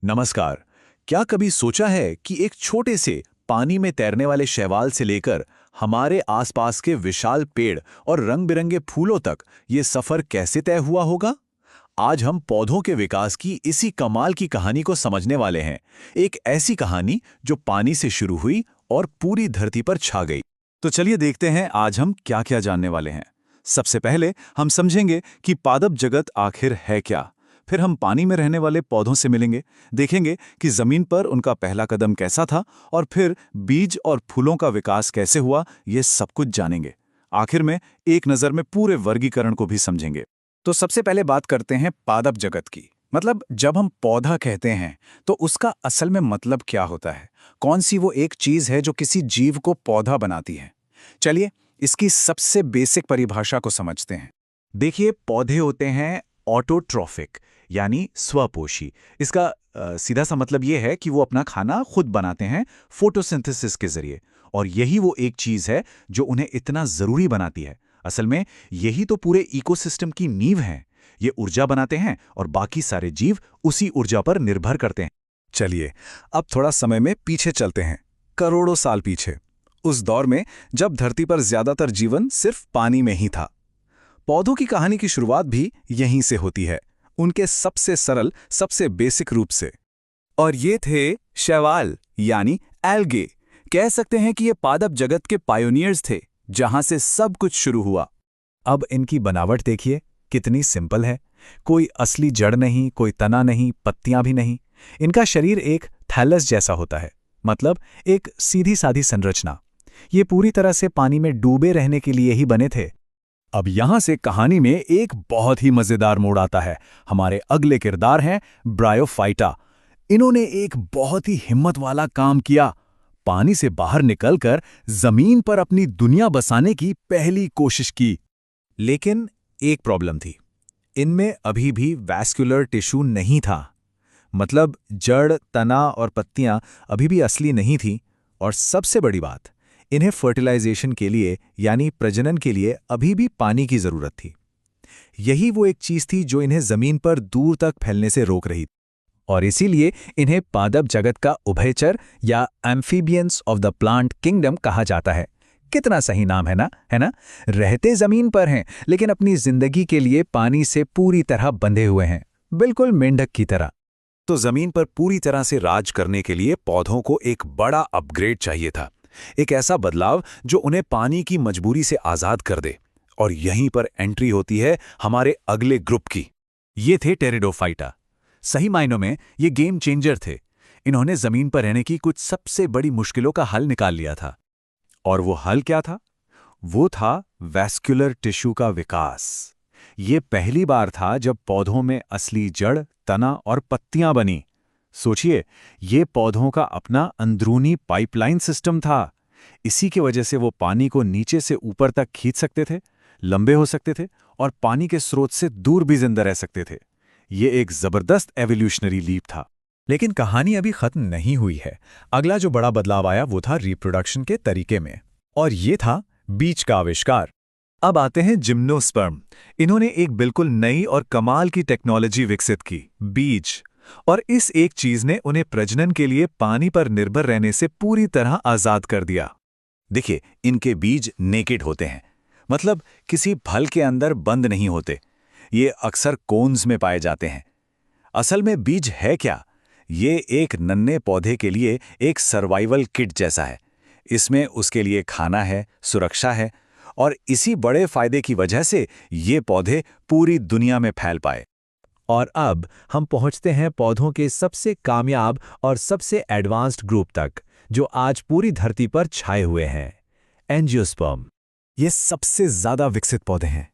नमस्कार। क्या कभी सोचा है कि एक छोटे से पानी में तैरने वाले शैवाल से लेकर हमारे आसपास के विशाल पेड़ और रंग-बिरंगे फूलों तक ये सफर कैसे तय हुआ होगा? आज हम पौधों के विकास की इसी कमाल की कहानी को समझने वाले हैं। एक ऐसी कहानी जो पानी से शुरू हुई और पूरी धरती पर छा गई। तो चलिए देखते हैं आज हम क्या-क्या जानने वाले हैं। सबसे पहले हम समझेंगे कि पादप जगत आखिर है क्या। फिर हम पानी में रहने वाले पौधों से मिलेंगे, देखेंगे कि जमीन पर उनका पहला कदम कैसा था और फिर बीज और फूलों का विकास कैसे हुआ, ये सब कुछ जानेंगे। आखिर में एक नज़र में पूरे वर्गीकरण को भी समझेंगे। तो सबसे पहले बात करते हैं पादप जगत की। मतलब जब हम पौधा कहते हैं तो उसका असल में मतलब क्या होता है? कौन सी वो एक चीज है जो किसी जीव को पौधा बनाती है? चलिए इसकी सबसे बेसिक परिभाषा को समझते हैं। देखिए, पौधे होते हैं ऑटोट्रॉफिक, यानी स्वपोषी। इसका सीधा सा मतलब ये है कि वो अपना खाना खुद बनाते हैं फोटोसिंथेसिस के जरिए। और यही वो एक चीज है जो उन्हें इतना जरूरी बनाती है। असल में यही तो पूरे इकोसिस्टम की नींव है। ये ऊर्जा बनाते हैं और बाकी सारे जीव उसी ऊर्जा पर निर्भर करते हैं। चलिए अब थोड़ा समय में पीछे चलते हैं, करोड़ों साल पीछे, उस दौर में जब धरती पर ज्यादातर जीवन सिर्फ पानी में ही था। पौधों की कहानी की शुरुआत भी यहीं से होती है, उनके सबसे सरल, सबसे बेसिक रूप से। और ये थे शैवाल, यानी एल्गे। कह सकते हैं कि ये पादप जगत के पायोनियर्स थे, जहां से सब कुछ शुरू हुआ। अब इनकी बनावट देखिए, कितनी सिंपल है। कोई असली जड़ नहीं, कोई तना नहीं, पत्तियां भी नहीं। इनका शरीर एक थैलस जैसा होता है, मतलब एक सीधी साधी संरचना। ये पूरी तरह से पानी में डूबे रहने के लिए ही बने थे। अब यहां से कहानी में एक बहुत ही मजेदार मोड़ आता है। हमारे अगले किरदार हैं ब्रायोफाइटा। इन्होंने एक बहुत ही हिम्मत वाला काम किया। पानी से बाहर निकलकर जमीन पर अपनी दुनिया बसाने की पहली कोशिश की। लेकिन एक प्रॉब्लम थी, इनमें अभी भी वैस्कुलर टिश्यू नहीं था। मतलब जड़, तना और पत्तियां अभी भी असली नहीं थी। और सबसे बड़ी बात, इन्हें फर्टिलाइजेशन के लिए, यानी प्रजनन के लिए अभी भी पानी की जरूरत थी। यही वो एक चीज थी जो इन्हें जमीन पर दूर तक फैलने से रोक रही थी। और इसीलिए इन्हें पादप जगत का उभयचर या amphibians of the plant kingdom कहा जाता है। कितना सही नाम है ना, है ना? रहते जमीन पर हैं, लेकिन अपनी जिंदगी के लिए पानी से पूरी तरह बंधे हुए हैं, बिल्कुल मेंढक की तरह। तो जमीन पर पूरी तरह से राज करने के लिए पौधों को एक बड़ा अपग्रेड चाहिए था। एक ऐसा बदलाव जो उन्हें पानी की मजबूरी से आजाद कर दे। और यहीं पर एंट्री होती है हमारे अगले ग्रुप की। ये थे टेरिडोफाइटा। सही मायनों में ये गेम चेंजर थे। इन्होंने जमीन पर रहने की कुछ सबसे बड़ी मुश्किलों का हल निकाल लिया था। और वो हल क्या था? वो था वैस्कुलर टिश्यू का विकास। ये पहली बार था जब पौधों में असली जड़, तना और पत्तियां बनी। सोचिए, ये पौधों का अपना अंदरूनी पाइपलाइन सिस्टम था। इसी की वजह से वो पानी को नीचे से ऊपर तक खींच सकते थे, लंबे हो सकते थे और पानी के स्रोत से दूर भी जिंदा रह सकते थे। ये एक जबरदस्त एवोल्यूशनरी लीप था। लेकिन कहानी अभी खत्म नहीं हुई है। अगला जो बड़ा बदलाव आया वो था रिप्रोडक्शन के तरीके में, और ये था बीज का आविष्कार। अब आते हैं जिम्नोस्पर्म। इन्होंने एक बिल्कुल नई और कमाल की टेक्नोलॉजी विकसित की, बीज। और इस एक चीज ने उन्हें प्रजनन के लिए पानी पर निर्भर रहने से पूरी तरह आजाद कर दिया। देखिए, इनके बीज नेकेड होते हैं, मतलब किसी फल के अंदर बंद नहीं होते। ये अक्सर कोन्स में पाए जाते हैं। असल में बीज है क्या? ये एक नन्हे पौधे के लिए एक सर्वाइवल किट जैसा है। इसमें उसके लिए खाना है, सुरक्षा है, और इसी बड़े फायदे की वजह से ये पौधे पूरी दुनिया में फैल पाए। और अब हम पहुंचते हैं पौधों के सबसे कामयाब और सबसे एडवांस्ड ग्रुप तक, जो आज पूरी धरती पर छाए हुए हैं, एंजियोस्पर्म। ये सबसे ज्यादा विकसित पौधे हैं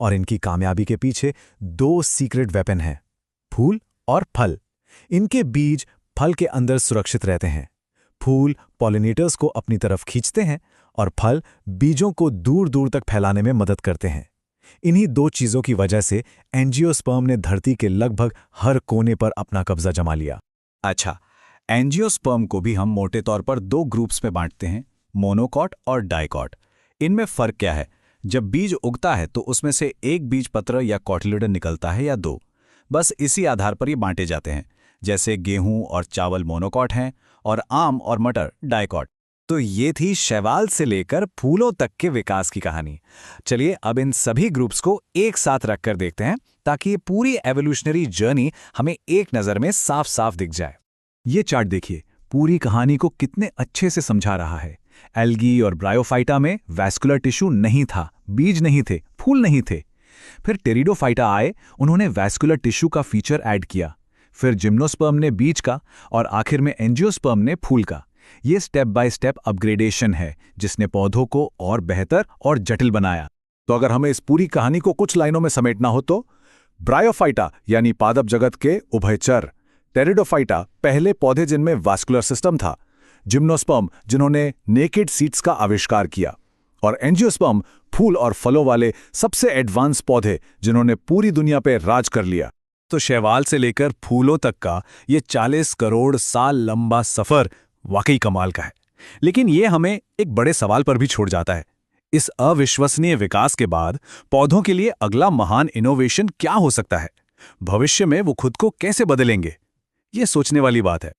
और इनकी कामयाबी के पीछे दो सीक्रेट वेपन हैं, फूल और फल। इनके बीज फल के अंदर सुरक्षित रहते हैं। फूल पॉलिनेटर्स को अपनी तरफ खींचते हैं और फल बीजों को दूर दूर तक फैलाने में मदद करते हैं। इन्हीं दो चीजों की वजह से एंजियोस्पर्म ने धरती के लगभग हर कोने पर अपना कब्जा जमा लिया। अच्छा, एंजियोस्पर्म को भी हम मोटे तौर पर दो ग्रुप्स में बांटते हैं, मोनोकॉट और डाइकॉट। इनमें फर्क क्या है? जब बीज उगता है तो उसमें से एक बीज पत्र या कॉटिलिडन निकलता है या दो। बस इसी आधार पर ये बांटे जाते हैं। जैसे गेहूं और चावल मोनोकॉट हैं और आम और मटर डाइकॉट। तो ये थी शैवाल से लेकर फूलों तक के विकास की कहानी। चलिए अब इन सभी ग्रुप्स को एक साथ रखकर देखते हैं ताकि ये पूरी एवोल्यूशनरी जर्नी हमें एक नज़र में साफ साफ दिख जाए। ये चार्ट देखिए, पूरी कहानी को कितने अच्छे से समझा रहा है। एल्गी और ब्रायोफाइटा में वैस्कुलर टिश्यू नहीं था, बीज नहीं थे, फूल नहीं थे। फिर टेरिडोफाइटा आए, उन्होंने वैस्कुलर टिश्यू का फीचर ऐड किया। फिर जिम्नोस्पर्म ने बीज का और आखिर में एंजियोस्पर्म ने फूल का। ये स्टेप बाय स्टेप अपग्रेडेशन है जिसने पौधों को और बेहतर और जटिल बनाया। तो अगर हमें इस पूरी कहानी को कुछ लाइनों में समेटना हो तो ब्रायोफाइटा यानी पादप जगत के उभयचर, टेरिडोफाइटा पहले पौधे जिनमें वास्कुलर सिस्टम था, जिम्नोस्पर्म जिन्होंने नेकेड सीड्स का आविष्कार किया, और एंजियोस्पर्म फूल और फलों वाले सबसे एडवांस पौधे जिन्होंने पूरी दुनिया पे राज कर लिया। तो शैवाल से लेकर फूलों तक का ये 40 करोड़ साल लंबा सफर वाकई कमाल का है। लेकिन ये हमें एक बड़े सवाल पर भी छोड़ जाता है। इस अविश्वसनीय विकास के बाद पौधों के लिए अगला महान इनोवेशन क्या हो सकता है? भविष्य में वो खुद को कैसे बदलेंगे? ये सोचने वाली बात है।